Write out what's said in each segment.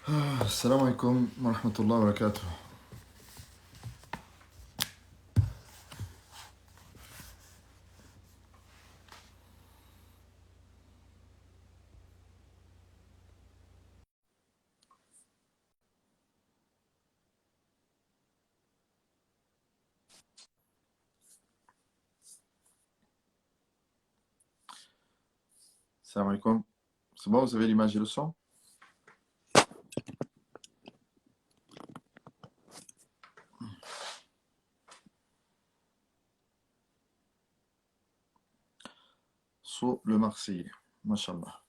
السلام عليكم ورحمة الله وبركاته. Salam alaikum. C'est bon, vous avez l'image et le son? Sous le Marseillais. Mashallah.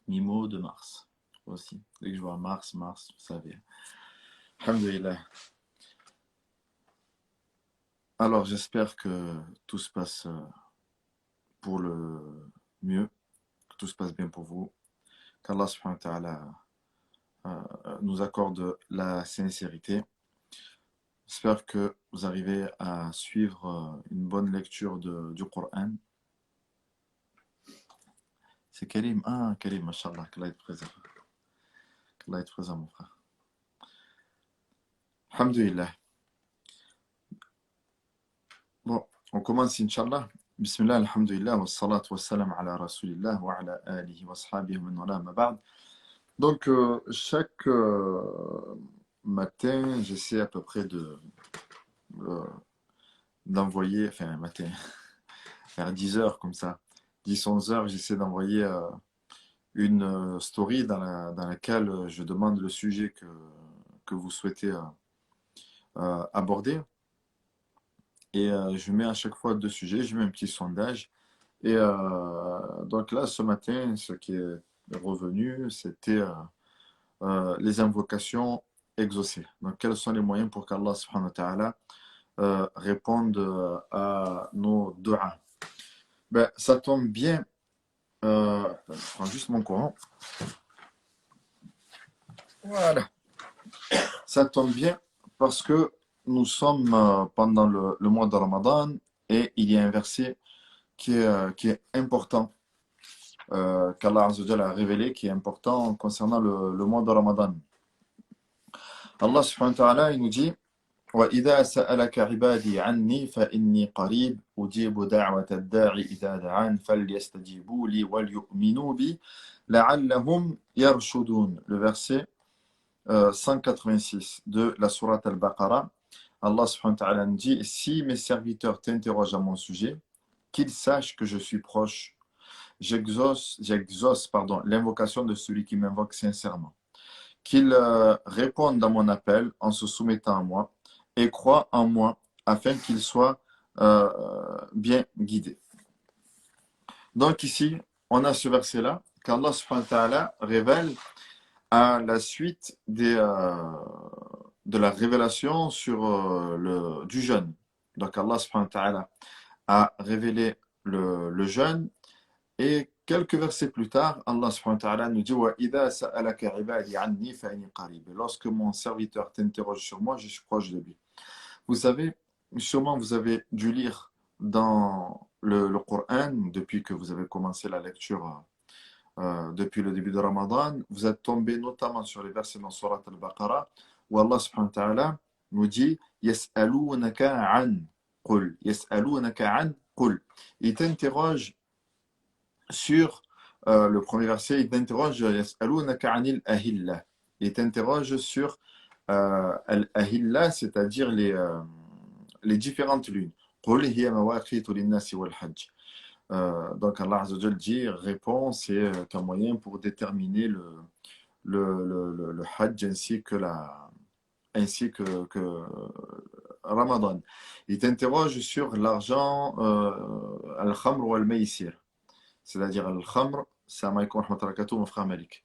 Mimo de Mars. Aussi. Dès que je vois Mars, vous savez. Alhamdulillah. Alors, j'espère que tout se passe pour le mieux, que tout se passe bien pour vous, qu'Allah subhanahu wa ta'ala nous accorde la sincérité. J'espère que vous arrivez à suivre une bonne lecture du Coran. C'est Karim. Ah, Karim, mashallah, qu'Allah est présent. Qu'Allah est présent, mon frère. Alhamdulillah. Bon, on commence, Inch'Allah. Bismillah, alhamdulillah, wa salatu wa salam ala rasulillah wa ala alihi wa sahbihi wa man wala ma ba'd. Donc, chaque matin, j'essaie à peu près euh, d'envoyer, enfin, matin, vers 10 heures comme ça, 10-11 heures, j'essaie d'envoyer une story dans laquelle je demande le sujet que vous souhaitez aborder. Et je mets à chaque fois deux sujets, je mets un petit sondage. Et donc là, ce matin, ce qui est revenu, c'était les invocations exaucées. Donc, quels sont les moyens pour qu'Allah subhanahu wa ta'ala réponde à nos du'as? Ben, ça tombe bien. Je prends juste mon Coran. Voilà. Ça tombe bien parce que nous sommes pendant le mois de Ramadan et il y a un verset qui est important, qu'Allah Azza wa Jalla a révélé, qui est important concernant le mois de Ramadan. Allah subhanahu wa ta'ala, il nous dit وَإِذَا سَأَلَكَ عِبَادِي عَنِّي فَإِنِّي قَرِيبٌ أُجِيبُ دَعْوَةَ الدَّاعِ إِذَا دَعَانِ فَلْيَسْتَجِيبُوا لِي وَلْيُؤْمِنُوا بِي لَعَلَّهُمْ يَرْشُدُونَ. Le verset 186 de la sourate Al-Baqarah. Allah subhanahu wa ta'ala nous dit: si mes serviteurs t'interrogent à mon sujet, qu'ils sachent que je suis proche. J'exauce l'invocation de celui qui m'invoque sincèrement. Qu'ils répondent à mon appel en se soumettant à moi et croient en moi afin qu'ils soient bien guidés. Donc ici, on a ce verset-là qu'Allah subhanahu wa ta'ala révèle à la suite de la révélation sur du jeûne. Donc Allah subhanahu wa ta'ala a révélé le jeûne. Et quelques versets plus tard, Allah subhanahu wa ta'ala nous dit وَإِذَا سَأَلَكَ عِبَادِي عَنِّي فَإِنِّي قَرِيبٌ. Lorsque mon serviteur t'interroge sur moi, je suis proche de lui. Vous savez, sûrement vous avez dû lire dans le Coran, depuis que vous avez commencé la lecture depuis le début de Ramadan, vous êtes tombé notamment sur les versets dans Surat Al-Baqarah où Allah subhanahu wa ta'ala nous dit يَسْأَلُونَكَ عَنْ قُلْ يَسْأَلُونَكَ عَنْ قُلْ. Il t'interroge sur le premier verset, il t'interroge yas'alunaka 'anil ahilla. Il t'interroge sur al-ahilla, c'est-à-dire les différentes lunes. قُلْ هِيَ مَوَاقِيتُ لِلنَّاسِ وَالْحَجِّ. Donc Allah Azza wa Jal dit répond, c'est un moyen pour déterminer le hajj ainsi que Ramadan. Il t'interroge sur l'argent al-khamr ou al-maysir. C'est-à-dire al-khamr, salam alaykoum wa rahmatullahi wa barakatuh, mon frère Malik.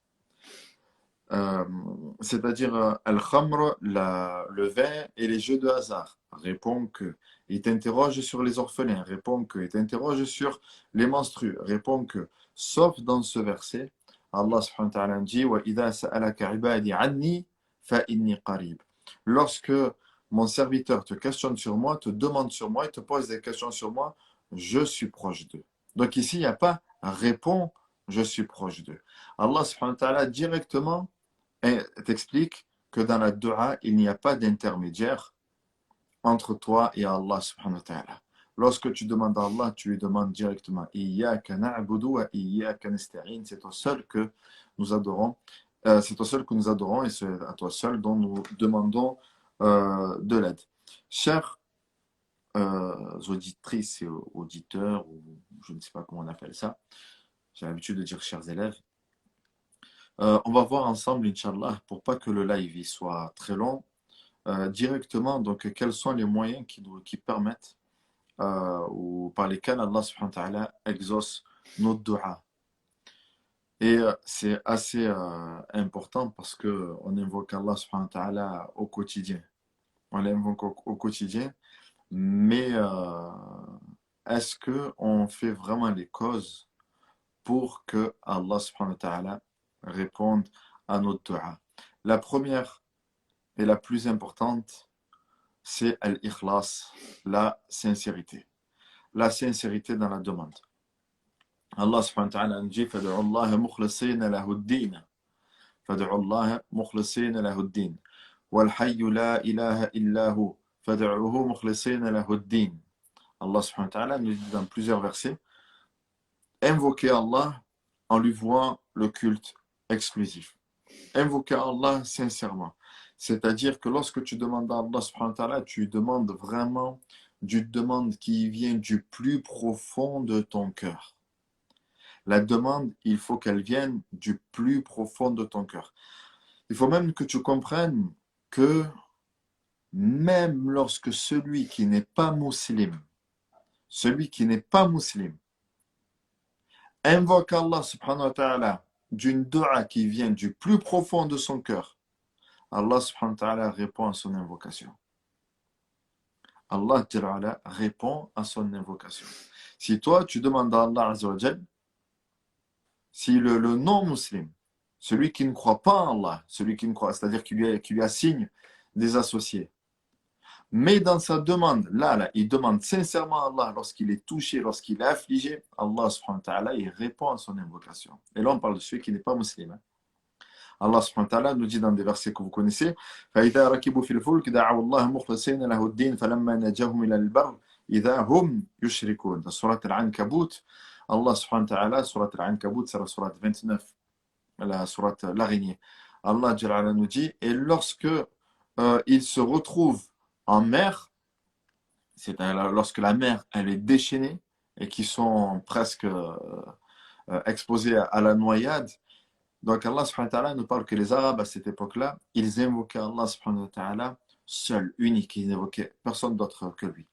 C'est-à-dire al-khamr, le vin et les jeux de hasard. Répond que. Il t'interroge sur les orphelins. Répond que. Il t'interroge sur les menstrues. Répond que. Sauf dans ce verset, Allah subhanahu wa ta'ala dit وَإِذَا سَأَلَكَ عِبَادِي عَنِّي فَإِنِّي قَرِيبٌ. Lorsque mon serviteur te questionne sur moi, te demande sur moi, il te pose des questions sur moi, je suis proche d'eux. Donc ici, il n'y a pas réponds, je suis proche d'eux. Allah subhanahu wa ta'ala directement t'explique que dans la dua, il n'y a pas d'intermédiaire entre toi et Allah subhanahu wa ta'ala. Lorsque tu demandes à Allah, tu lui demandes directement Iyyaka na'budu wa iyyaka nasta'in. C'est au seul que nous adorons. C'est au seul que nous adorons et c'est à toi seul dont nous demandons de l'aide. Chers auditrices et auditeurs, ou je ne sais pas comment on appelle ça, j'ai l'habitude de dire chers élèves, on va voir ensemble, Inch'Allah, pour pas que le live il soit très long, directement, donc quels sont les moyens qui permettent ou par lesquels Allah subhanahu wa ta'ala exauce nos du'a. Et c'est assez important parce que on invoque Allah subhanahu wa ta'ala au quotidien. On l'invoque au quotidien, mais est-ce qu'on fait vraiment les causes pour que Allah subhanahu wa ta'ala réponde à nos du'a? La première et la plus importante, c'est al-ikhlas, la sincérité. La sincérité dans la demande. Allah subhanahu wa ta'ala nous dit فَدْعُوا اللَّهَ مُخْلِصِينَ لَهُ الدِّينَ فَدْعُوا اللَّهَ مُخْلِصِينَ لَهُ الدِّينَ وَالْحَيُّ لَا إِلَهَ إِلَّا هُوَ فَدْعُوهُ مُخْلِصِينَ لَهُ الدِّينَ. Allah subhanahu wa ta'ala nous dit dans plusieurs versets invoquer Allah en lui vouant le culte exclusif. Invoquer Allah sincèrement. C'est-à-dire que lorsque tu demandes à Allah subhanahu wa ta'ala, tu demandes vraiment d'une demande qui vient du plus profond de ton cœur. La demande, il faut qu'elle vienne du plus profond de ton cœur. Il faut même que tu comprennes que même lorsque celui qui n'est pas musulman, invoque Allah subhanahu wa ta'ala d'une dua qui vient du plus profond de son cœur, Allah subhanahu wa ta'ala répond à son invocation. Allah répond à son invocation. Si toi, tu demandes à Allah Azza wa Jal, si le non-musulman, celui qui ne croit pas en Allah, celui qui ne croit, c'est-à-dire qui lui assigne des associés, mais dans sa demande, là, il demande sincèrement à Allah lorsqu'il est touché, lorsqu'il est affligé, Allah subhanahu wa ta'ala, il répond à son invocation. Et là, on parle de celui qui n'est pas musulman. Allah subhanahu wa ta'ala nous dit dans des versets que vous connaissez فَإِذَا رَكِبُوا فِي الْفُلْكِ دَعَوُا اللَّهَ مُخْلِصِينَ لَهُ الدِّينَ فَلَمَّا نَجَّاهُمْ إِلَى الْبَرِّ إِذَا هُمْ يُشْرِكُونَ. Dans Surat Al-Ankabut, Allah subhanahu wa ta'ala, Surat Al-Ankabut, c'est la Surat 29, la Surat l'araignée. Allah nous dit, et lorsque ils se retrouvent en mer, c'est-à-dire lorsque la mer elle est déchaînée et qu'ils sont presque exposés à la noyade. Donc Allah subhanahu wa ta'ala nous parle que les Arabes à cette époque-là, ils invoquaient Allah subhanahu wa ta'ala seul, unique, ils n'invoquaient personne d'autre que lui.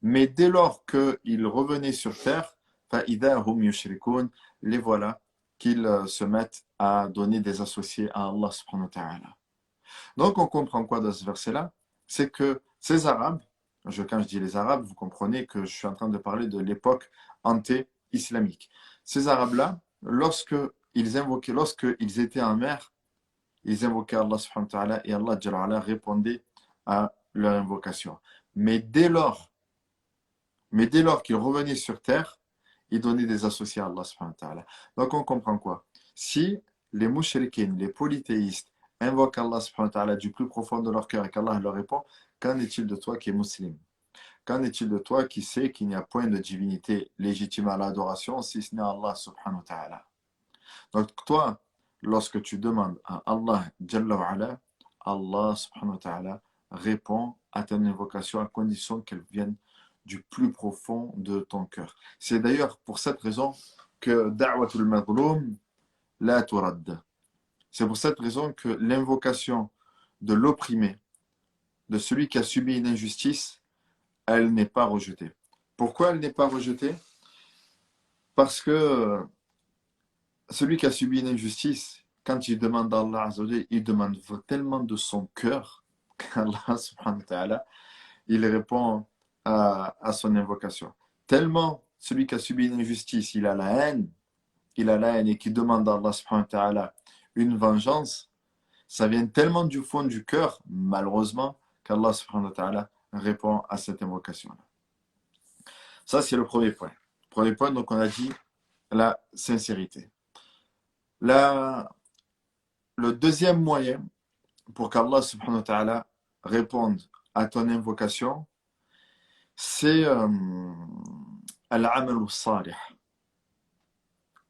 Mais dès lors qu'ils revenaient sur terre, فَإِذَا هُمْ يُشْرِكُونَ, les voilà qu'ils se mettent à donner des associés à Allah subhanahu wa ta'ala. Donc on comprend quoi dans ce verset-là? C'est que ces Arabes, quand je dis les Arabes, vous comprenez que je suis en train de parler de l'époque anté-islamique. Ces Arabes-là, lorsqu'ils étaient en mer, ils invoquaient Allah subhanahu wa ta'ala et Allah jalla wa ala répondait à leur invocation. Mais dès lors qu'ils revenaient sur terre, ils donnaient des associés à Allah subhanahu wa ta'ala. Donc on comprend quoi? Si les mouchriquins, les polythéistes, invoquent Allah subhanahu wa ta'ala du plus profond de leur cœur et qu'Allah leur répond, qu'en est-il de toi qui es musulman? Qu'en est-il de toi qui sais qu'il n'y a point de divinité légitime à l'adoration si ce n'est Allah subhanahu wa ta'ala? Donc toi, lorsque tu demandes à Allah Jalla wa ala, Allah subhanahu wa ta'ala répond à ton invocation à condition qu'elle vienne du plus profond de ton cœur. C'est d'ailleurs pour cette raison que da'watul madloum la turad. C'est pour cette raison que l'invocation de l'opprimé, de celui qui a subi une injustice, elle n'est pas rejetée. Pourquoi elle n'est pas rejetée? Parce que celui qui a subi une injustice, quand il demande à Allah, il demande tellement de son cœur qu'Allah subhanahu wa ta'ala, il répond à son invocation. Tellement celui qui a subi une injustice, il a la haine et qui demande à Allah subhanahu wa ta'ala une vengeance, ça vient tellement du fond du cœur, malheureusement, qu'Allah subhanahu wa ta'ala répond à cette invocation-là. Ça, c'est le premier point. Premier point, donc on a dit la sincérité. Le deuxième moyen pour qu'Allah subhanahu wa ta'ala réponde à ton invocation, c'est al-amal salih.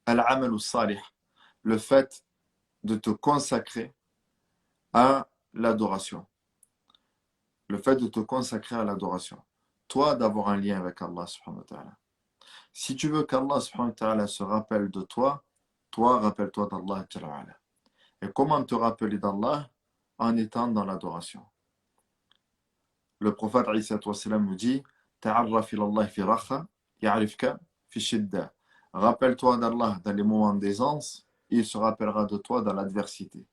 Al-amal salih, le fait de te consacrer à l'adoration. Le fait de te consacrer à l'adoration. Toi, d'avoir un lien avec Allah subhanahu wa ta'ala. Si tu veux qu'Allah subhanahu wa ta'ala se rappelle de toi, toi, rappelle-toi d'Allah jalla wa ala. Et comment te rappeler d'Allah? En étant dans l'adoration. Le prophète alayhi wa sallam nous dit Ta'arraf ilallah fi rakha, ya'rifka fi shidda. Rappelle-toi d'Allah dans les moments d'aisance, il se rappellera de toi dans l'adversité.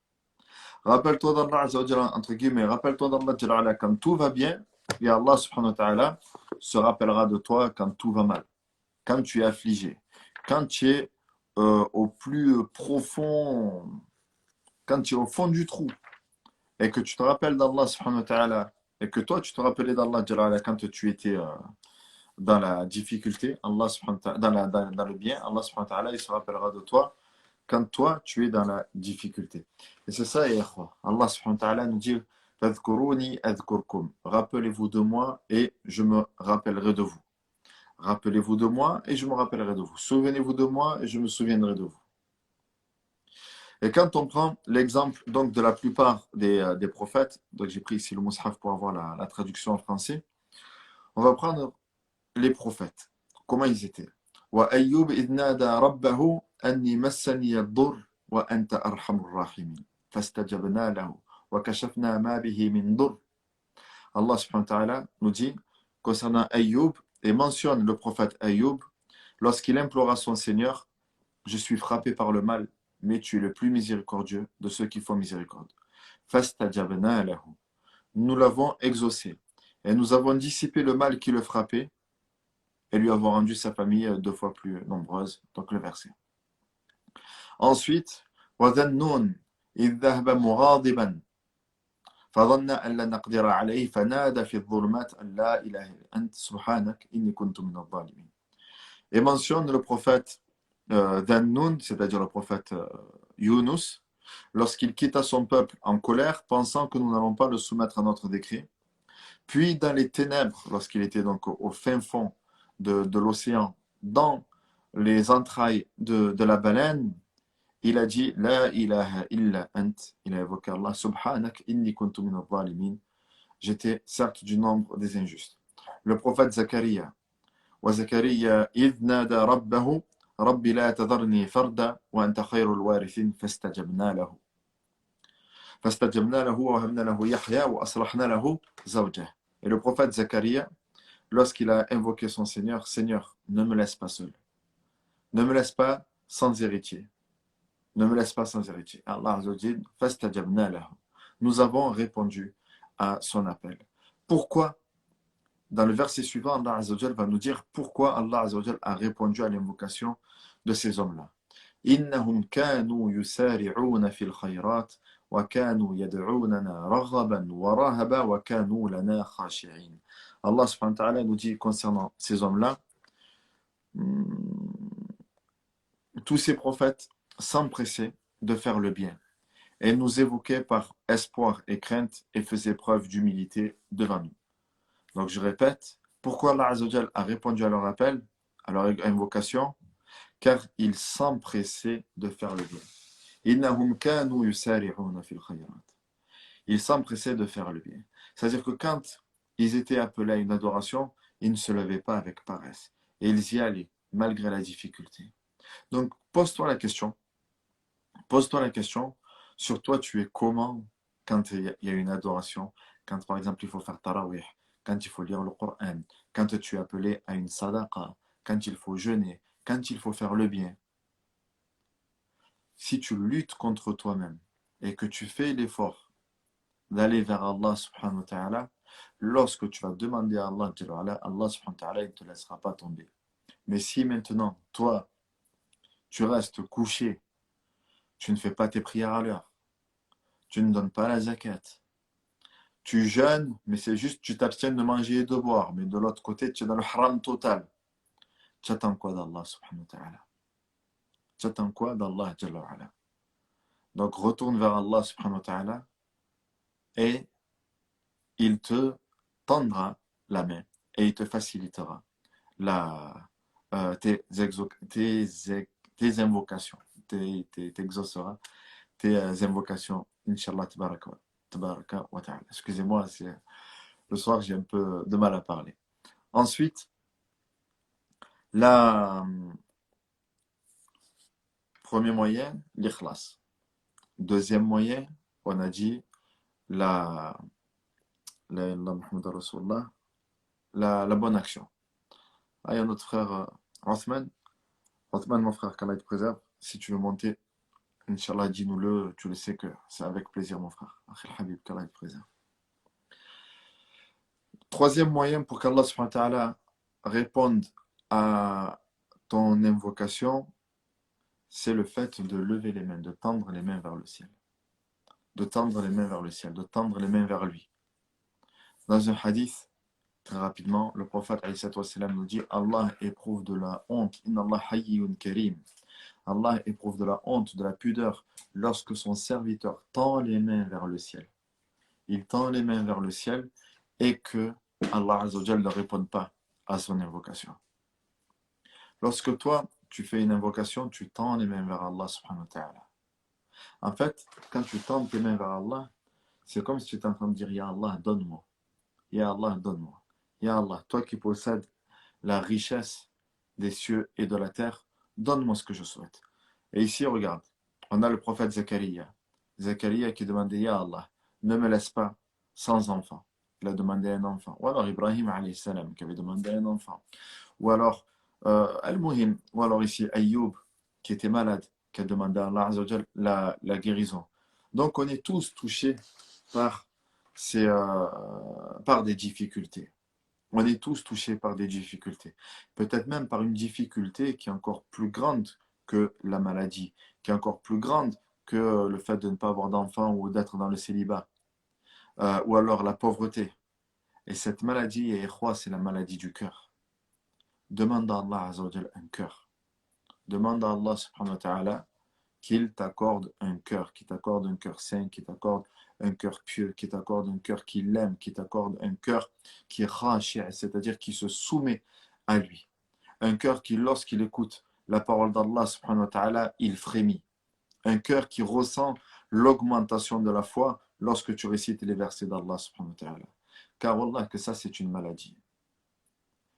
Rappelle-toi d'Allah Azza wa Jalla, entre guillemets, rappelle-toi d'Allah Jalla wa ala quand tout va bien, et Allah subhanahu wa ta'ala se rappellera de toi quand tout va mal, quand tu es affligé, quand tu es au plus profond, quand tu es au fond du trou, et que tu te rappelles d'Allah subhanahu wa ta'ala, et que toi tu te rappelais d'Allah Jalla wa ala quand tu étais dans la difficulté, Allah subhanahu wa ta'ala, dans le bien, Allah subhanahu wa ta'ala il se rappellera de toi quand toi tu es dans la difficulté. Et c'est ça, Allah subhanahu wa ta'ala nous dit Fadhkuruni adhkurkum. Rappelez-vous de moi et je me rappellerai de vous. Rappelez-vous de moi et je me rappellerai de vous. Souvenez-vous de moi et je me souviendrai de vous. Et quand on prend l'exemple donc de la plupart des prophètes, donc j'ai pris ici le Mus'haf pour avoir la traduction en français, on va prendre les prophètes. Comment ils étaient? Wa Ayyub idh nada rabbahu anni massani ad-dur wa anta arhamur rahimin. Fastajabna lahu wa kashafna ma bihi min dur. Allah subhanahu wa ta'ala nous dit concernant Ayyub et mentionne le prophète Ayyub lorsqu'il implora son Seigneur, je suis frappé par le mal, mais tu es le plus miséricordieux de ceux qui font miséricorde. Fastajabna lahu. Nous l'avons exaucé et nous avons dissipé le mal qui le frappait et lui avons rendu sa famille 2 fois plus nombreuse. Donc le verset. Ensuite, وَذَنُّونَ إِذْ ذَهَبَ مُغَاضِبًا فظن أن لا نقدر عليه فنادى في الظلمات أن لا إله إلا أنت سبحانك إني كنت من الظالمين. Et mentionne le prophète Dhannun, c'est-à-dire le prophète Yunus, lorsqu'il quitta son peuple en colère, pensant que nous n'allons pas le soumettre à notre décret. Puis dans les ténèbres, lorsqu'il était donc au fin fond de l'océan, dans les entrailles de la baleine, il a dit La ilaha illa ant. Il a évoqué Allah Subhanak inni kuntu min al-zalimin. J'étais certes du nombre des injustes. Le prophète Zacharia. Wa Zacharia idh nada rabbahu Rabbi la tadharni farda wa anta khayrul warithin fastajabna lahu. فاستجبنا له ووهبنا له يحيى وأصلحنا له زوجه. Et le prophète Zacharia, lorsqu'il a invoqué son Seigneur, Seigneur, ne me laisse pas seul. Ne me laisse pas sans héritier. Ne me laisse pas sans héritier. Allah Azza wa Jalla, fastajabna lahu. Nous avons répondu à son appel. Pourquoi? Dans le verset suivant, Allah Azza wa Jalla va nous dire pourquoi Allah Azza wa Jalla a répondu à l'invocation de ces hommes-là. إنهم كانوا يسارعون في الخيرات وكانوا يدعوننا رغبا ورهبا وكانوا لنا خاشعين. Allah subhanahu wa ta'ala nous dit concernant ces hommes-là, tous ces prophètes s'empressaient de faire le bien et nous évoquaient par espoir et crainte et faisaient preuve d'humilité devant nous. Donc je répète, pourquoi Allah Azza wa Jalla a répondu à leur appel, à leur invocation? Car ils s'empressaient de faire le bien. إِنَّهُمْ كَانُوا يُسَارِعُونَ فِي الْخَيْرَاتِ. Ils s'empressaient de faire le bien. C'est-à-dire que quand ils étaient appelés à une adoration, ils ne se levaient pas avec paresse. Et ils y allaient, malgré la difficulté. Donc, pose-toi la question. Pose-toi la question, sur toi, tu es comment quand il y a une adoration, quand par exemple il faut faire tarawih, quand il faut lire le Coran, quand tu es appelé à une sadaqa, quand il faut jeûner, quand il faut faire le bien. Si tu luttes contre toi-même et que tu fais l'effort d'aller vers Allah subhanahu wa ta'ala, lorsque tu vas demander à Allah, Allah subhanahu wa ta'ala, il ne te laissera pas tomber. Mais si maintenant, toi, tu restes couché, tu ne fais pas tes prières à l'heure, tu ne donnes pas la zakat, tu jeûnes, mais c'est juste tu t'abstiens de manger et de boire, mais de l'autre côté, tu es dans le haram total. Tu attends quoi d'Allah subhanahu wa ta'ala? Tu attends quoi d'Allah Jalla wa ala? Donc retourne vers Allah subhanahu wa ta'ala et il te tendra la main et il te facilitera la, tes invocations, t'exaucera tes invocations, Inch'Allah, tabaraka wa ta'ala. Excusez-moi, le soir, j'ai un peu de mal à parler. Ensuite, la premier moyen, l'ikhlas. Deuxième moyen, on a dit la, la bonne action. Ah, il y a notre frère Othman. Othman, mon frère, qu'Allah te préserve. Si tu veux monter, Inch'Allah, dis-nous-le. Tu le sais que c'est avec plaisir, mon frère. Akhil Habib, qu'Allah te préserve. Troisième moyen pour qu'Allah subhanahu wa ta'ala réponde à ton invocation, c'est le fait de lever les mains, de tendre les mains vers le ciel. De tendre les mains vers le ciel, de tendre les mains vers lui. Dans un hadith, très rapidement, le prophète alayhi wassalam, nous dit Allah éprouve de la honte. Inna Allah hayyun karim. Allah éprouve de la honte, de la pudeur lorsque son serviteur tend les mains vers le ciel. Il tend les mains vers le ciel et que Allah Azza wa Jalla ne répond pas à son invocation. Lorsque toi, tu fais une invocation, tu tends les mains vers Allah subhanahu wa ta'ala. En fait, quand tu tends tes mains vers Allah, c'est comme si tu étais en train de dire Ya Allah, donne-moi. Ya Allah, donne-moi. Ya Allah, toi qui possèdes la richesse des cieux et de la terre, donne-moi ce que je souhaite. Et ici, regarde, on a le prophète Zakaria. Zakaria qui demandait Ya Allah, ne me laisse pas sans enfant. Il a demandé un enfant. Ou alors Ibrahim alayhi salam qui avait demandé un enfant. Ou alors Al-Muhim, ou alors ici Ayyub qui était malade, qui a demandé à Allah Azza wa Jal la guérison. Donc on est tous touchés par, par des difficultés. On est tous touchés par des difficultés. Peut-être même par une difficulté qui est encore plus grande que la maladie, qui est encore plus grande que le fait de ne pas avoir d'enfant ou d'être dans le célibat, ou alors la pauvreté. Et cette maladie, c'est la maladie du cœur. Demande à Allah Azza wa Jal un cœur. Demande à Allah subhanahu wa ta'ala qu'il t'accorde un cœur, qu'il t'accorde un cœur sain, qu'il t'accorde un cœur pieux, qu'il t'accorde un cœur qui l'aime, qu'il t'accorde un cœur qui est rachi', c'est-à-dire qui se soumet à lui. Un cœur qui, lorsqu'il écoute la parole d'Allah subhanahu wa ta'ala, il frémit. Un cœur qui ressent l'augmentation de la foi lorsque tu récites les versets d'Allah subhanahu wa ta'ala. Car wallah que ça c'est une maladie.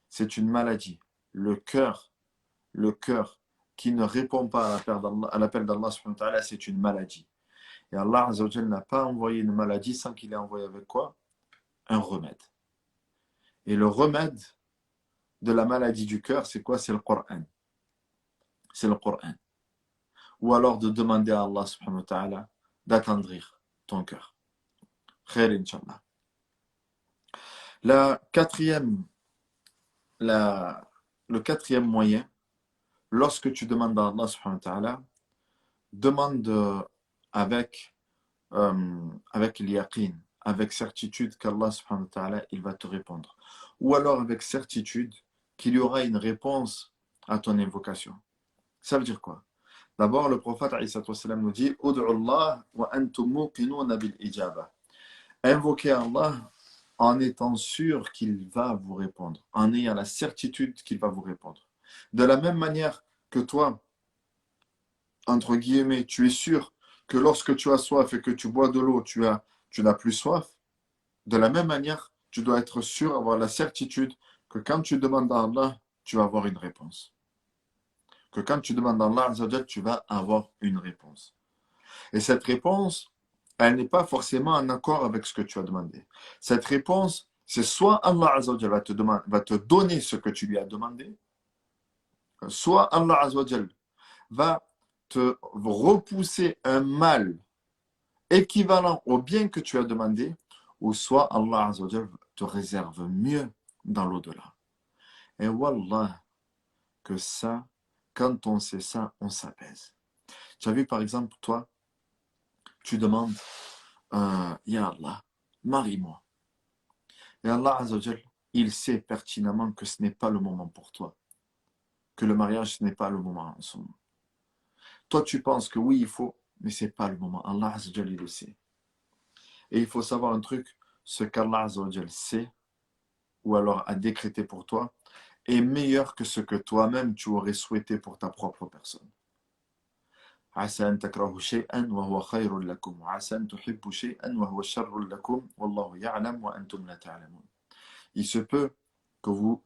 C'est une maladie. Le cœur qui ne répond pas à l'appel d'Allah subhanahu wa ta'ala, c'est une maladie. Et Allah Azza wa Jalla n'a pas envoyé une maladie sans qu'il ait envoyé avec quoi? Un remède. Et le remède de la maladie du cœur, c'est quoi? C'est le Coran. C'est le Coran. Ou alors de demander à Allah subhanahu wa ta'ala d'attendrir ton cœur. Khair Inch'Allah. La quatrième, le quatrième moyen, lorsque tu demandes à Allah subhanahu wa ta'ala, demande avec, avec l'yaqin, avec certitude qu'Allah subhanahu wa ta'ala, il va te répondre. Ou alors avec certitude qu'il y aura une réponse à ton invocation. Ça veut dire quoi? D'abord, le prophète nous dit « Ud'u Allah wa antum muqinuna bil ijaba » Invoquez Allah en étant sûr qu'il va vous répondre, en ayant la certitude qu'il va vous répondre. De la même manière que toi, entre guillemets, tu es sûr que lorsque tu as soif et que tu bois de l'eau, tu n'as plus soif, de la même manière, tu dois être sûr, avoir la certitude que quand tu demandes à Allah, tu vas avoir une réponse. Que quand tu demandes à Allah, tu vas avoir une réponse. Et cette réponse, elle n'est pas forcément en accord avec ce que tu as demandé. Cette réponse, c'est soit Allah va te donner ce que tu lui as demandé, soit Allah va te repousser un mal équivalent au bien que tu as demandé, ou soit Allah te réserve mieux dans l'au-delà. Et wallah, que ça, quand on sait ça, on s'apaise. Tu as vu par exemple, toi, tu demandes, Ya Allah, marie-moi. Et Allah il sait pertinemment que ce n'est pas le moment pour toi. que le mariage, ce n'est pas le moment en ce moment. Toi, tu penses que oui, il faut, mais ce n'est pas le moment. Allah Azza wa Jal, il le sait. Et il faut savoir un truc, ce qu'Allah Azza wa Jal sait, ou alors a décrété pour toi, est meilleur que ce que toi-même tu aurais souhaité pour ta propre personne. عسى أن تكرهوا شيئا وهو خير لكم وعسى أن تحبوا شيئا وهو شر لكم والله يعلم وأنتم لا تعلمون. Il se peut que vous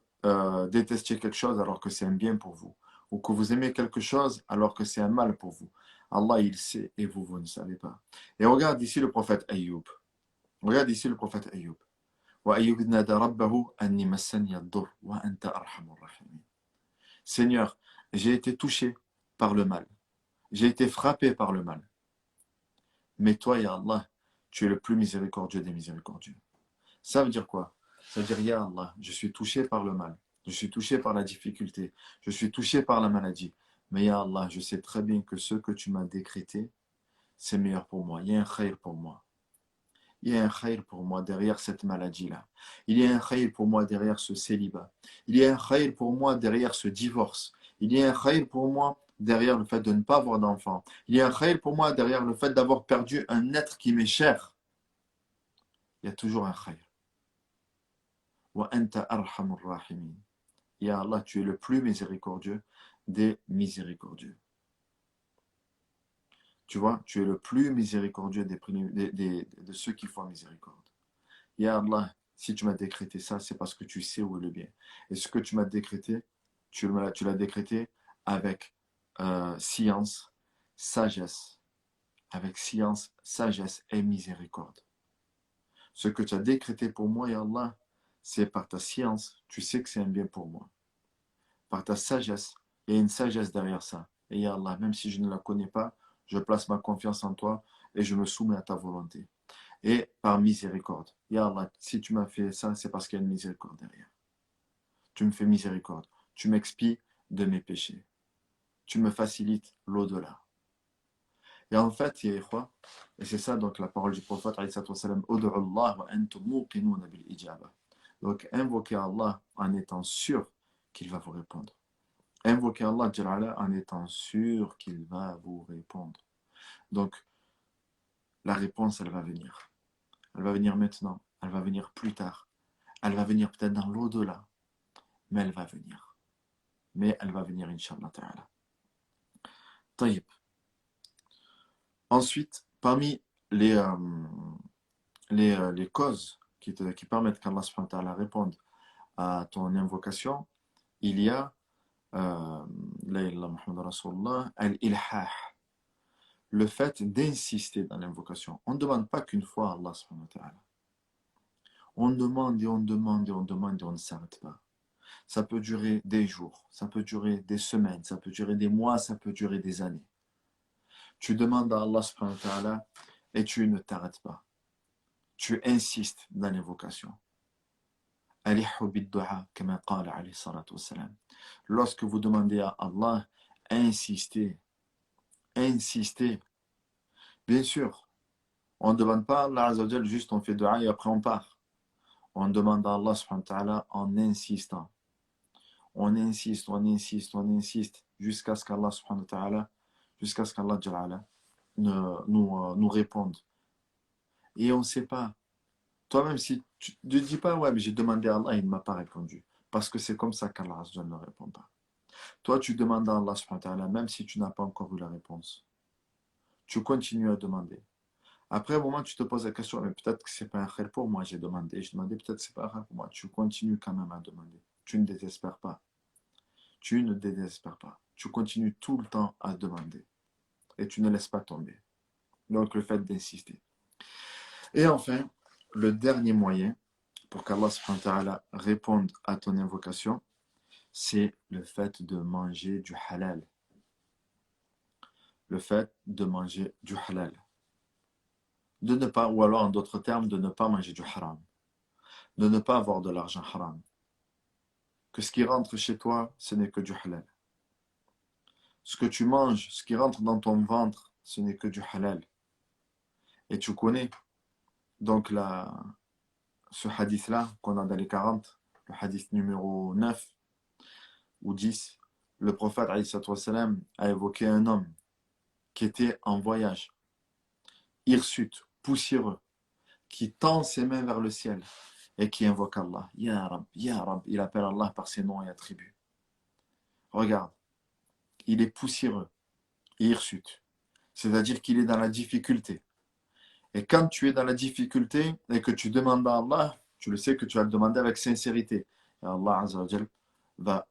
détestiez quelque chose alors que c'est un bien pour vous, ou que vous aimez quelque chose alors que c'est un mal pour vous. Allah, il sait et vous, vous ne savez pas. Et regarde ici le prophète Ayyub. Regarde ici le prophète Ayyub. وَأَيُّوبْ نَادَى رَبَّهُ أَنِّي مَسَّنِيَ الضُّرُّ وَأَنْتَ أَرْحَمُ الرَّاحِمِينَ. Seigneur, j'ai été touché par le mal. J'ai été frappé par le mal. Mais toi, Ya Allah, tu es le plus miséricordieux des miséricordieux. Ça veut dire quoi? Ça veut dire, Ya Allah, je suis touché par le mal. Je suis touché par la difficulté. Je suis touché par la maladie. Mais Ya Allah, je sais très bien que ce que tu m'as décrété, c'est meilleur pour moi. Il y a un khayr pour moi. Il y a un khayr pour moi derrière cette maladie-là. Il y a un khayr pour moi derrière ce célibat. Il y a un khayr pour moi derrière ce divorce. Il y a un khayr pour moi derrière le fait de ne pas avoir d'enfant. Il y a un khayr pour moi derrière le fait d'avoir perdu un être qui m'est cher. Il y a toujours un khayr. Wa anta arhamur rahimin. Ya Allah, tu es le plus miséricordieux des miséricordieux. Tu vois, tu es le plus miséricordieux de ceux qui font miséricorde. Ya Allah, si tu m'as décrété ça, c'est parce que tu sais où est le bien. Et ce que tu m'as décrété, tu l'as décrété avec science, sagesse. Avec science, sagesse et miséricorde. Ce que tu as décrété pour moi, Ya Allah, c'est par ta science, tu sais que c'est un bien pour moi. Par ta sagesse, il y a une sagesse derrière ça. Et Ya Allah, même si je ne la connais pas, je place ma confiance en toi et je me soumets à ta volonté. Et par miséricorde. Ya Allah, si tu m'as fait ça, c'est parce qu'il y a une miséricorde derrière. Tu me fais miséricorde. Tu m'expies de mes péchés. Tu me facilites l'au-delà. Et en fait, et c'est ça donc la parole du prophète, donc invoquez Allah en étant sûr qu'il va vous répondre. Invoquez Allah en étant sûr qu'il va vous répondre. Donc, la réponse, elle va venir. Elle va venir maintenant. Elle va venir plus tard. Elle va venir peut-être dans l'au-delà. Mais elle va venir. Mais elle va venir, Inch'Allah Ta'ala. Taïb. Ensuite, parmi les causes qui permettent qu'Allah subhanahu wa ta'ala réponde à ton invocation, il y a la ilaha Muhammad Rasulullah, al-ilhah, le fait d'insister dans l'invocation. On ne demande pas qu'une fois à Allah subhanahu wa ta'ala. On demande et on demande et on demande et on ne s'arrête pas. Ça peut durer des jours, ça peut durer des semaines, ça peut durer des mois, ça peut durer des années. Tu demandes à Allah subhanahu wa ta'ala et tu ne t'arrêtes pas. Tu insistes dans l'invocation. Lorsque vous demandez à Allah, insistez, insistez. Bien sûr, on ne demande pas à Allah Azza wa Jal, juste on fait dua et après on part. On demande à Allah subhanahu wa ta'ala en insistant. On insiste, on insiste, on insiste jusqu'à ce qu'Allah subhanahu wa ta'ala, jusqu'à ce qu'Allah Jalla nous réponde. Et on ne sait pas. Toi-même, si tu ne dis pas, ouais, mais j'ai demandé à Allah, il ne m'a pas répondu. Parce que c'est comme ça qu'Allah ne répond pas. Toi, tu demandes à Allah subhanahu wa ta'ala, même si tu n'as pas encore eu la réponse. Tu continues à demander. Après, au moment, tu te poses la question, mais peut-être que ce n'est pas un khayr pour moi, j'ai demandé, peut-être que ce n'est pas un khayr pour moi. Tu continues quand même à demander. Tu ne désespères pas. Tu ne désespères pas. Tu continues tout le temps à demander. Et tu ne laisses pas tomber. Donc, le fait d'insister. Et enfin, le dernier moyen pour qu'Allah subhanahu wa ta'ala réponde à ton invocation, c'est le fait de manger du halal. Le fait de manger du halal. De ne pas, ou alors en d'autres termes, de ne pas manger du haram. De ne pas avoir de l'argent haram. Que ce qui rentre chez toi, ce n'est que du halal. Ce que tu manges, ce qui rentre dans ton ventre, ce n'est que du halal. Et tu connais donc ce hadith-là qu'on a dans les 40, le hadith numéro 9 ou 10, le prophète alayhi salatu wassalam, a évoqué un homme qui était en voyage, hirsute, poussiéreux, qui tend ses mains vers le ciel et qui invoque Allah. Ya Rab, Ya Rab. Il appelle Allah par ses noms et attributs. Regarde, il est poussiéreux et hirsute. C'est-à-dire qu'il est dans la difficulté. Et quand tu es dans la difficulté et que tu demandes à Allah, tu le sais que tu vas le demander avec sincérité. Et Allah Azza wa Jal va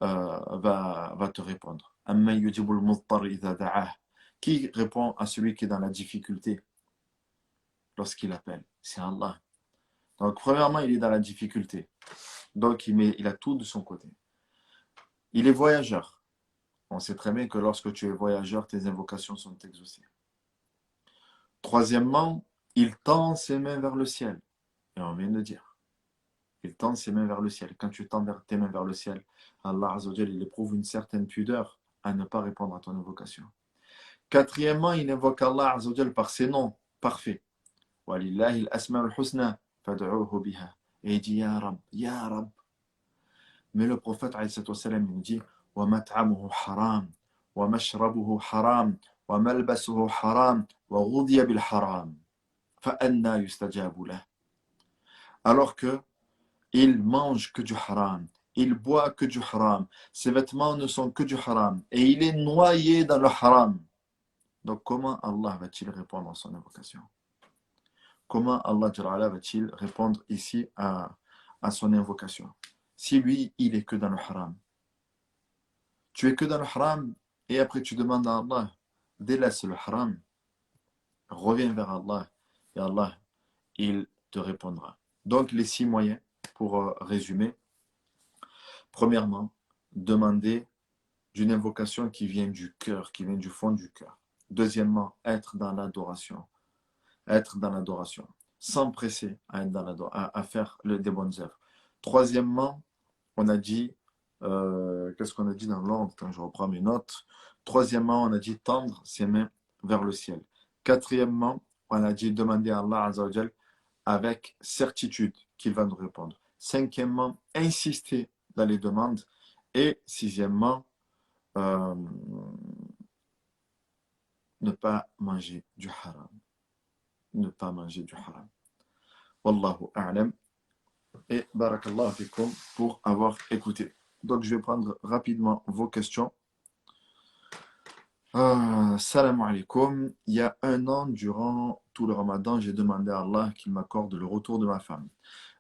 te répondre. Amman yujibul mudtar idha da'ah. Qui répond à celui qui est dans la difficulté lorsqu'il appelle? C'est Allah. Donc, premièrement, il est dans la difficulté. Donc, il a tout de son côté. Il est voyageur. On sait très bien que lorsque tu es voyageur, tes invocations sont exaucées. Troisièmement, il tend ses mains vers le ciel. Et on vient de dire. Il tend ses mains vers le ciel. Quand tu tends tes mains vers le ciel, Allah Azza wa Jal, il éprouve une certaine pudeur à ne pas répondre à ton invocation. Quatrièmement, il invoque Allah Azza wa Jal par ses noms parfaits. Walillahi al-asma'ul husna fad'uhu biha. Et il dit Ya Rab, Ya Rab. Mais le prophète alayhi salatu wassalam, il dit Wa mat'amuhu haram, wa mashrabuhu haram, wa malbasuhu haram, wa ghudiya bil haram. Fa anna yustajabu lah. Alors que il mange que du haram, il boit que du haram, ses vêtements ne sont que du haram, et il est noyé dans le haram. Donc comment Allah va-t-il répondre à son invocation? Comment Allah va-t-il répondre ici à son invocation? Si lui, il est que dans le haram. Tu es que dans le haram, et après tu demandes à Allah, délaisse le haram, reviens vers Allah, et Allah, il te répondra. Donc les 6 moyens, pour résumer. Premièrement, demander d'une invocation qui vient du cœur, qui vient du fond du cœur. Deuxièmement, être dans l'adoration. Être dans l'adoration. S'empresser à, à faire des bonnes œuvres. Troisièmement, on a dit, qu'est-ce qu'on a dit dans l'ordre quand je reprends mes notes? Troisièmement, on a dit tendre ses mains vers le ciel. Quatrièmement, on a dit demander à Allah Azza wa Jal avec certitude qu'il va nous répondre. Cinquièmement, insister dans les demandes. Et sixièmement, ne pas manger du haram. Ne pas manger du haram. Wallahu a'lam. Et barakallahu fikum pour avoir écouté. Donc je vais prendre rapidement vos questions. Salam alaikum. Il y a un an, durant tout le ramadan, j'ai demandé à Allah qu'il m'accorde le retour de ma femme.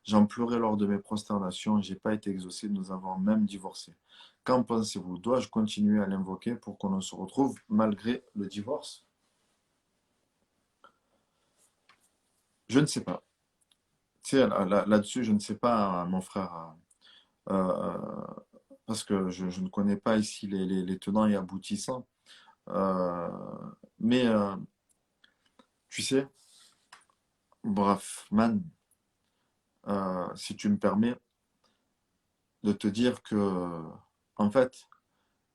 J'en pleurais lors de mes prosternations, j'ai pas été exaucé, nous avons même divorcé. Qu'en pensez-vous? Dois-je continuer à l'invoquer pour qu'on se retrouve malgré le divorce? Je ne sais pas. Tu sais, là-dessus, je ne sais pas, mon frère, parce que je ne connais pas ici les tenants et aboutissants. Euh, mais, tu sais, bref, man, si tu me permets de te dire que, en fait,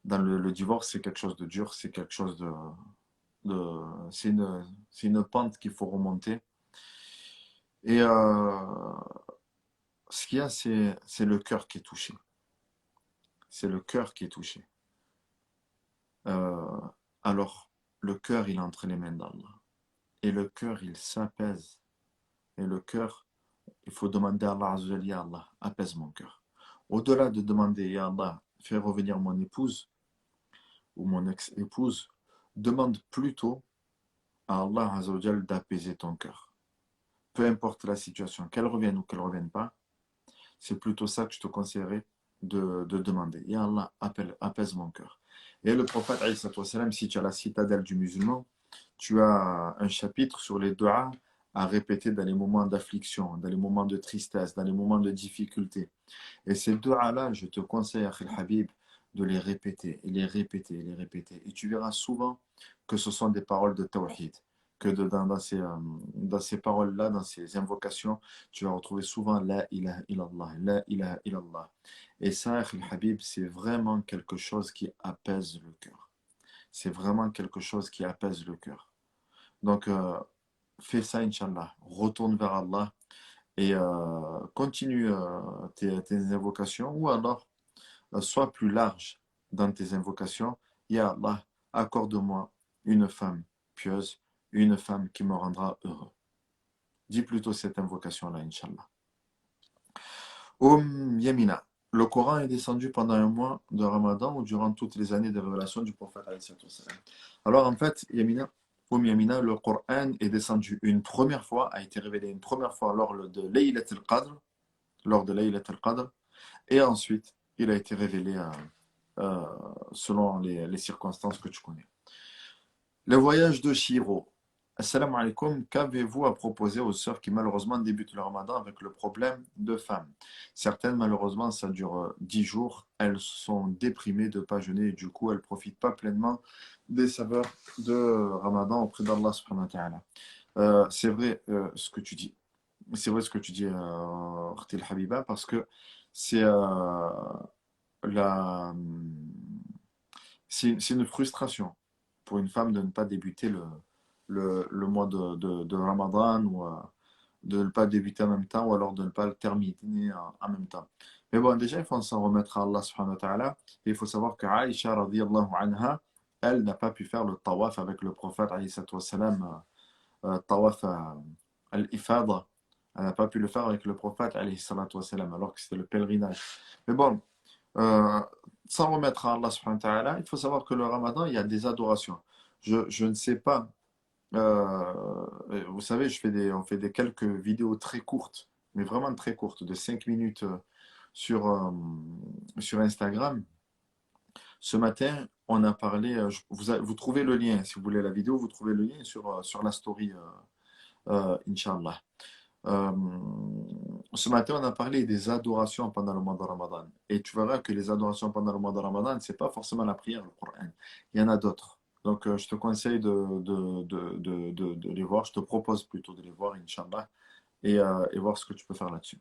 dans le divorce, c'est quelque chose de dur, c'est quelque chose c'est une pente qu'il faut remonter. Et ce qu'il y a, c'est le cœur qui est touché. C'est le cœur qui est touché. Euh, alors, le cœur, il est entre les mains d'Allah. Et le cœur, il s'apaise. Et le cœur, il faut demander à Allah, Azza wa Jalla, Ya Allah, apaise mon cœur. Au-delà de demander, Ya Allah, fais revenir mon épouse ou mon ex-épouse, demande plutôt à Allah Azza wa Jalla d'apaiser ton cœur. Peu importe la situation, qu'elle revienne ou qu'elle ne revienne pas, c'est plutôt ça que je te conseillerais de demander. Ya Allah, apaise mon cœur. Et le prophète, alayhi salatu wassalam, si tu as la citadelle du musulman, tu as un chapitre sur les doigts à répéter dans les moments d'affliction, dans les moments de tristesse, dans les moments de difficulté. Et ces doigts-là, je te conseille, Akhil Habib, de les répéter, et les répéter, et les répéter. Et tu verras souvent que ce sont des paroles de tawhid, que dans ces paroles-là, dans ces invocations, tu vas retrouver souvent La ilaha illallah, La ilaha illallah. Et ça, Akhil Habib, c'est vraiment quelque chose qui apaise le cœur. C'est vraiment quelque chose qui apaise le cœur. Donc, fais ça, Inch'Allah. Retourne vers Allah et continue tes invocations ou alors sois plus large dans tes invocations, Ya Allah, accorde-moi une femme pieuse, une femme qui me rendra heureux. Dis plutôt cette invocation-là, Inch'Allah. Yamina. Le Coran est descendu pendant un mois de Ramadan ou durant toutes les années de révélation du prophète. Alors en fait, Yamina, Yamina, le Coran est descendu une première fois, a été révélé une première fois lors de Laylat al-Qadr, et ensuite il a été révélé selon les circonstances que tu connais. Le voyage de Shiro. Assalamu alaikum, qu'avez-vous à proposer aux sœurs qui malheureusement débutent le ramadan avec le problème de femmes? Certaines malheureusement ça dure 10 jours, elles sont déprimées de ne pas jeûner et du coup elles ne profitent pas pleinement des saveurs de ramadan auprès d'Allah subhanahu wa ta'ala. C'est vrai ce que tu dis. C'est vrai ce que tu dis, Khtil Habiba, parce que c'est la, c'est une frustration pour une femme de ne pas débuter le mois de Ramadan ou de ne pas débuter en même temps ou alors de ne pas le terminer en même temps. Mais bon, déjà, il faut s'en remettre à Allah subhanahu wa ta'ala. Et il faut savoir que Aïcha radiyallahu anha, elle n'a pas pu faire le tawaf avec le prophète alayhi salatu wassalam, tawaf al-ifada. Elle n'a pas pu le faire avec le prophète alayhi salatu wassalam, alors que c'était le pèlerinage. Mais bon, euh, sans remettre à Allah subhanahu wa ta'ala, il faut savoir que le ramadan, il y a des adorations. Je ne sais pas. Vous savez, on fait des quelques vidéos très courtes, mais vraiment très courtes, de 5 minutes sur, sur Instagram. Ce matin, on a parlé, vous trouvez le lien, si vous voulez la vidéo, vous trouvez le lien sur la story, Inch'Allah. Euh, Ce matin, on a parlé des adorations pendant le mois de Ramadan. Et tu verras que les adorations pendant le mois de Ramadan, c'est pas forcément la prière, le Coran. Il y en a d'autres. Donc, je te conseille de les voir. Je te propose plutôt de les voir, Inch'Allah, et voir ce que tu peux faire là-dessus.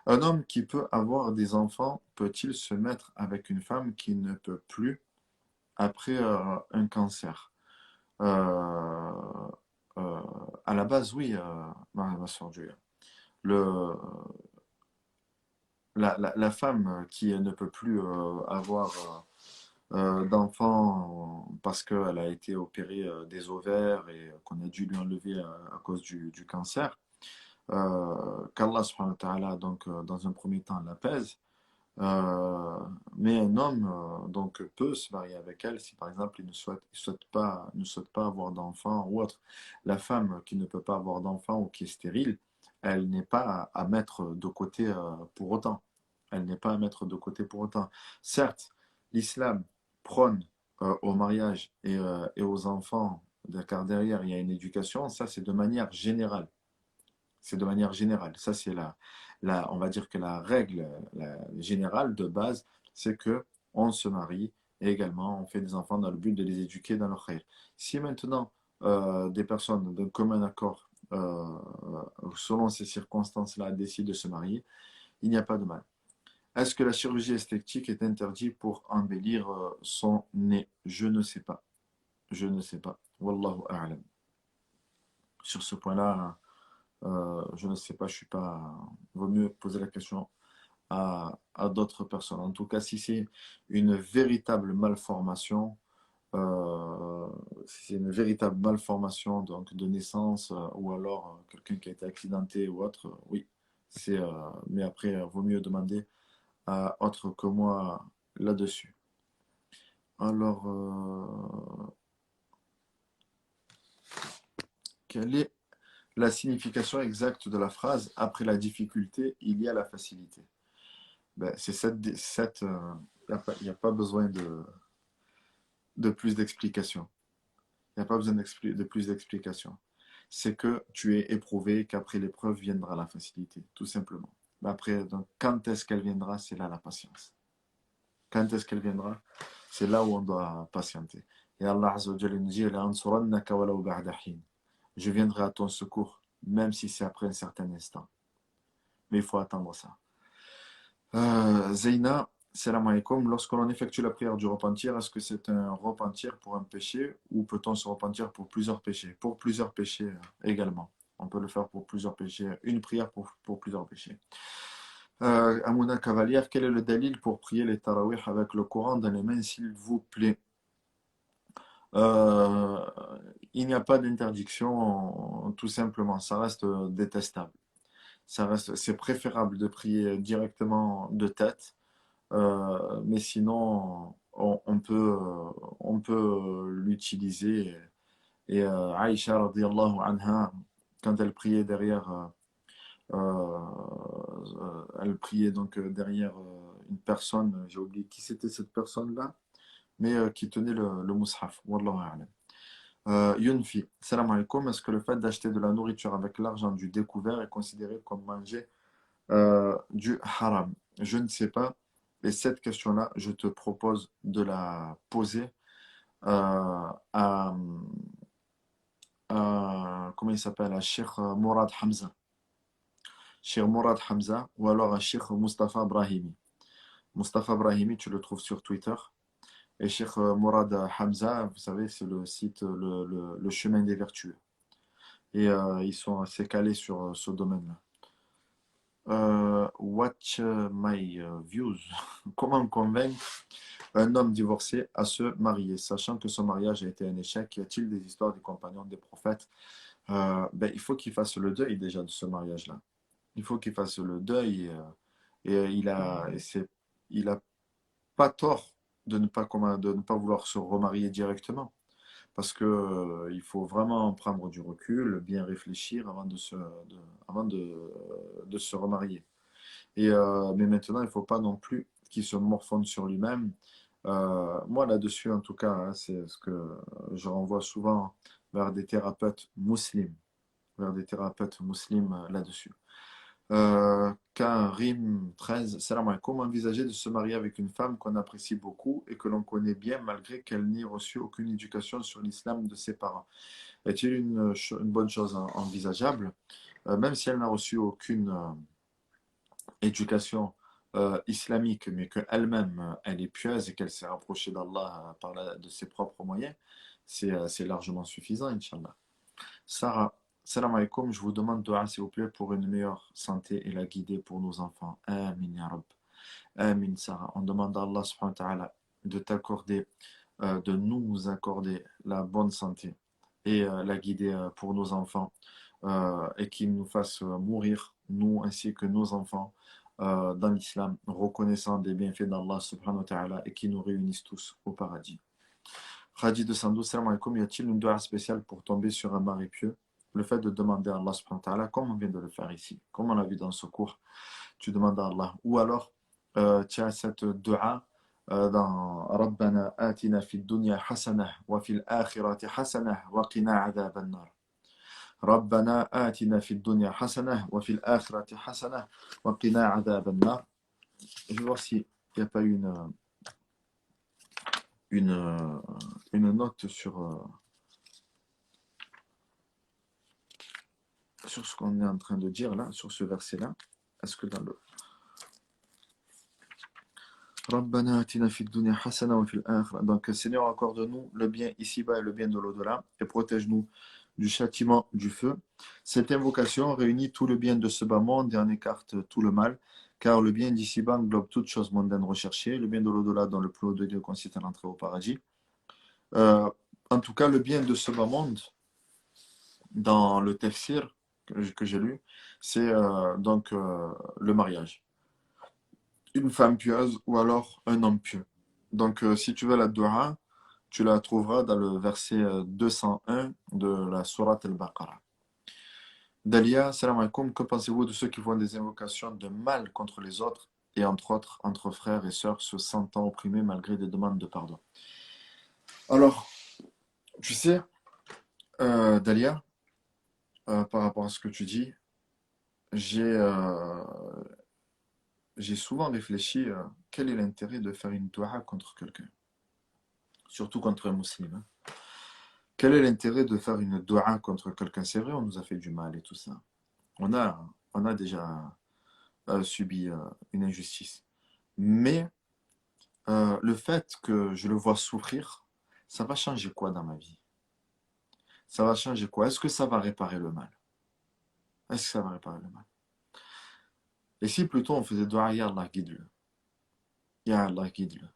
Un homme qui peut avoir des enfants peut-il se mettre avec une femme qui ne peut plus après un cancer? Euh, euh, à la base, oui, ma soeur Julia. Le, la femme qui ne peut plus avoir d'enfant parce qu'elle a été opérée des ovaires et qu'on a dû lui enlever à cause du cancer, qu'Allah subhanahu wa ta'ala, donc dans un premier temps l'apaise, mais un homme donc peut se marier avec elle si par exemple ne souhaite pas avoir d'enfant ou autre. La femme qui ne peut pas avoir d'enfant ou qui est stérile, elle n'est pas à mettre de côté pour autant. Elle n'est pas à mettre de côté pour autant. Certes, l'islam prône au mariage et aux enfants, car derrière il y a une éducation, ça c'est de manière générale. C'est de manière générale. Ça, c'est on va dire que la règle générale de base, c'est que on se marie et également on fait des enfants dans le but de les éduquer dans leur khayr. Si maintenant des personnes d'un commun accord, selon ces circonstances-là, décident de se marier, il n'y a pas de mal. Est-ce que la chirurgie esthétique est interdite pour embellir son nez? Je ne sais pas. Je ne sais pas. Wallahu a'lam. Sur ce point-là, je ne sais pas, je suis pas. Il vaut mieux poser la question à d'autres personnes. En tout cas, si c'est une véritable malformation, si c'est une véritable malformation donc de naissance ou alors quelqu'un qui a été accidenté ou autre, oui. Mais après, il vaut mieux demander à autre que moi là-dessus. Alors, quelle est la signification exacte de la phrase après la difficulté, il y a la facilité? Ben, c'est il n'y a pas besoin de plus d'explications. Il n'y a pas besoin de plus d'explications. C'est que tu es éprouvé, qu'après l'épreuve viendra la facilité, tout simplement. Mais après, donc, quand est-ce qu'elle viendra? C'est là la patience. Quand est-ce qu'elle viendra? C'est là où on doit patienter. Et Allah Azza wa Jalla nous dit: "La'ansurannaka walau ba'da hin." Je viendrai à ton secours, même si c'est après un certain instant. Mais il faut attendre ça. Zeina, salam alaikum. Lorsque l'on effectue la prière du repentir, est-ce que c'est un repentir pour un péché ou peut-on se repentir pour plusieurs péchés? Pour plusieurs péchés également. On peut le faire pour plusieurs péchés. Une prière pour plusieurs péchés. Amouna Cavalière, quel est le dalil pour prier les tarawih avec le Coran dans les mains, s'il vous plaît? Euh, il n'y a pas d'interdiction, tout simplement. Ça reste détestable. Ça reste, c'est préférable de prier directement de tête, mais sinon, on peut l'utiliser. Et Aïcha, radiallahu anha, quand elle priait derrière, elle priait donc derrière une personne, j'ai oublié qui c'était cette personne-là, mais qui tenait le mushaf. Wallahu a'lam. Yunfi, salam alaikum. Est-ce que le fait d'acheter de la nourriture avec l'argent du découvert est considéré comme manger du haram? Je ne sais pas. Et cette question-là, je te propose de la poser à, comment il s'appelle, à Sheikh Mourad Hamza. Cheikh Mourad Hamza ou alors à Cheikh Mustafa Brahimi. Mustafa Brahimi, tu le trouves sur Twitter. Et Cheikh Mourad Hamza, vous savez, c'est le site le chemin des vertus. Et ils sont assez calés sur ce domaine-là. Watch my views. Comment convaincre un homme divorcé à se marier, sachant que son mariage a été un échec? Y a-t-il des histoires des compagnons des prophètes? Ben, il faut qu'il fasse le deuil déjà de ce mariage-là. Il faut qu'il fasse le deuil. Il a pas tort de ne pas vouloir se remarier directement. Parce que, il faut vraiment prendre du recul, bien réfléchir avant de se remarier. Mais maintenant, il ne faut pas non plus qu'il se morfonde sur lui-même. Moi, là-dessus, en tout cas, hein, c'est ce que je renvoie souvent vers des thérapeutes musulmans, là-dessus. Karim 13, salam alaikum. Envisager de se marier avec une femme qu'on apprécie beaucoup et que l'on connaît bien malgré qu'elle n'ait reçu aucune éducation sur l'islam de ses parents. Est-il une bonne chose envisageable? Même si elle n'a reçu aucune éducation islamique, mais qu'elle-même, elle est pieuse et qu'elle s'est rapprochée d'Allah de ses propres moyens, c'est largement suffisant, Inch'Allah. Sarah, salam alaikum, je vous demande dua s'il vous plaît pour une meilleure santé et la guider pour nos enfants. Amin ya Rab. Amin Sarah. On demande à Allah subhanahu wa ta'ala de t'accorder, de nous accorder la bonne santé et la guider pour nos enfants et qu'il nous fasse mourir, nous ainsi que nos enfants, dans l'islam, reconnaissant des bienfaits d'Allah subhanahu wa ta'ala et qui nous réunissent tous au paradis. Khadi de Sandou, salam alaikum, y a-t-il une dua spéciale pour tomber sur un mari pieux? Le fait de demander à Allah subhanahu wa ta'ala, comme on vient de le faire ici, comme on l'a vu dans ce cours, tu demandes à Allah. Ou alors, tu as cette dua dans Rabbana atina fid dunya hasanah wa fil akhirati hasanah wa qina adhab an-nar. ربنا آتنا في الدنيا حسنة وفي الآخرة حسنة وقنا عذاب النار. Je vais voir s'il n'y a pas une, une note sur ce qu'on est en train de dire là, sur ce verset-là. Est-ce que dans le ربنا آتنا في الدنيا حسنة وفي الآخرة. Donc, Seigneur, accorde-nous le bien ici-bas et le bien de l'au-delà et protège-nous du châtiment du feu. Cette invocation réunit tout le bien de ce bas monde et en écarte tout le mal, car le bien d'ici-bas englobe toute chose mondaine recherchée, le bien de l'au-delà dans le plus haut degré consiste à l'entrée au paradis. Euh, en tout cas, le bien de ce bas monde, dans le tafsir que j'ai lu, c'est le mariage. Une femme pieuse ou alors un homme pieux. Donc, si tu veux la dua, tu la trouveras dans le verset 201 de la sourate al-Baqarah. Dalia, salam alaikum, que pensez-vous de ceux qui font des invocations de mal contre les autres et entre autres entre frères et sœurs se sentant opprimés malgré des demandes de pardon? Alors, tu sais, Dalia, par rapport à ce que tu dis, j'ai euh, j'ai souvent réfléchi quel est l'intérêt de faire une dua contre quelqu'un, surtout contre un musulman. Hein. Quel est l'intérêt de faire une dua contre quelqu'un? C'est vrai, on nous a fait du mal et tout ça. On a déjà subi une injustice. Mais le fait que je le vois souffrir, ça va changer quoi dans ma vie? Ça va changer quoi? Est-ce que ça va réparer le mal? Est-ce que ça va réparer le mal? Et si plutôt on faisait dua, Ya Allah, guide-le. Ya Allah, guide-le.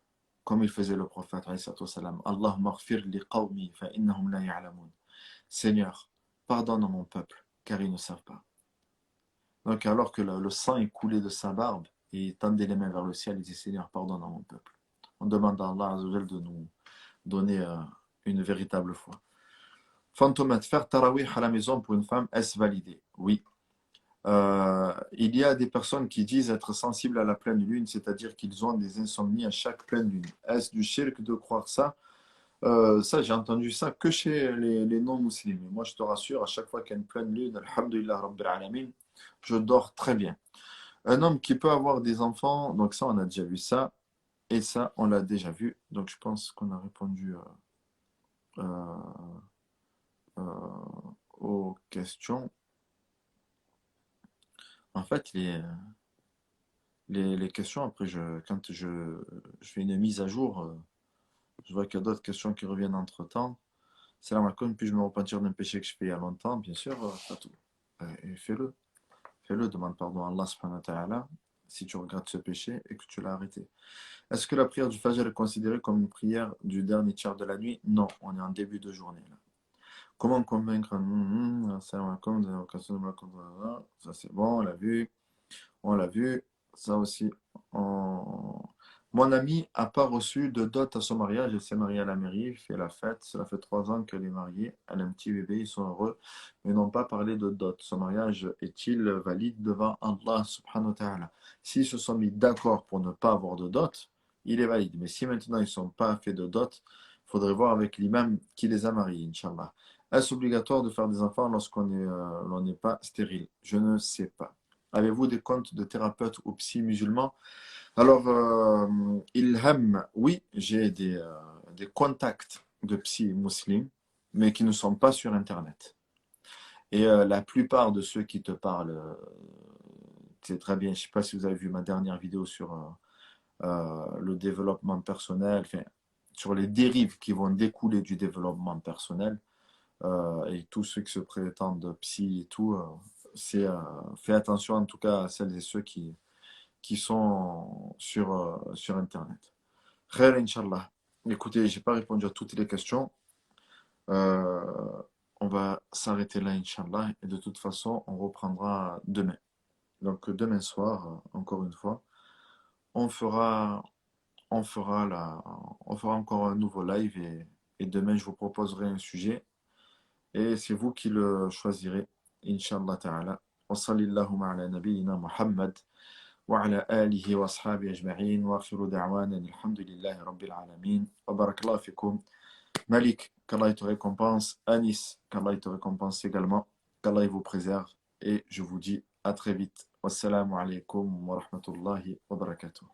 Comme il faisait le prophète, alayhi salatu wassalam. Allahumma ghfir li qawmi fa innahum la ya'lamun. Seigneur, pardonne à mon peuple, car ils ne savent pas. Donc, alors que le sang est coulé de sa barbe, et il tendait les mains vers le ciel, il dit Seigneur, pardonne à mon peuple. On demande à Allah Azza wa Jal de nous donner une véritable foi. Fantomat, faire tarawih à la maison pour une femme, est-ce validé? Oui. Il y a des personnes qui disent être sensibles à la pleine lune, c'est-à-dire qu'ils ont des insomnies à chaque pleine lune. Est-ce du shirk de croire ça? Ça, j'ai entendu ça que chez les non-musulmans. Moi, je te rassure, à chaque fois qu'il y a une pleine lune, alhamdulillah rabbil alamin, je dors très bien. Un homme qui peut avoir des enfants, donc ça, on a déjà vu ça, et ça, on l'a déjà vu. Donc, je pense qu'on a répondu euh, aux questions. En fait, les questions, après, quand je fais une mise à jour, je vois qu'il y a d'autres questions qui reviennent entre-temps. Salam alaikum, puis je me repentir d'un péché que je fais il y a longtemps, bien sûr, pas tout. Et fais-le. Fais-le, demande pardon à Allah subhanahu wa ta'ala si tu regrettes ce péché et que tu l'as arrêté. Est-ce que la prière du Fajr est considérée comme une prière du dernier tiers de la nuit? Non, on est en début de journée là. Comment convaincre salam alaikum, ça c'est bon, on l'a vu. On l'a vu. Ça aussi. on- Mon ami n'a pas reçu de dot à son mariage. Elle s'est mariée à la mairie, fait la fête. Cela fait 3 ans qu'elle est mariée. Elle a un petit bébé, ils sont heureux. Mais n'ont pas parlé de dot. Son mariage est-il valide devant Allah subhanahu wa ta'ala? S'ils se sont mis d'accord pour ne pas avoir de dot, il est valide. Mais si maintenant ils ne sont pas fait de dot, il faudrait voir avec l'imam qui les a mariés, Inch'Allah. Est-ce obligatoire de faire des enfants l'on n'est pas stérile? Je ne sais pas. Avez-vous des comptes de thérapeutes ou psy musulmans? Alors, Ilham, oui, j'ai des contacts de psy musulmans, mais qui ne sont pas sur Internet. Et la plupart de ceux qui te parlent, c'est très bien. Je ne sais pas si vous avez vu ma dernière vidéo sur le développement personnel, enfin, sur les dérives qui vont découler du développement personnel. Et tous ceux qui se prétendent psy et tout, fais attention en tout cas à celles et ceux qui sont sur Internet. Khair, Inch'Allah. Écoutez, j'ai pas répondu à toutes les questions. Euh, on va s'arrêter là, Inch'Allah. Et de toute façon, on reprendra demain. Donc demain soir, encore une fois, on fera, on fera encore un nouveau live et demain, je vous proposerai un sujet. Et c'est vous qui le choisirez, Inch'Allah ta'ala. Wa sallallahu ala nabiyyina Muhammad wa ala alihi wa ashabi ajma'in wa akhiru da'wana alhamdulillahi rabbil alamin wa barakallahu fikum. Malik, qu'Allah te récompense. Anis, qu'Allah te récompense également. Qu'Allah vous préserve. Et je vous dis à très vite. Wassalamu alaikum wa rahmatullahi wa barakatuh.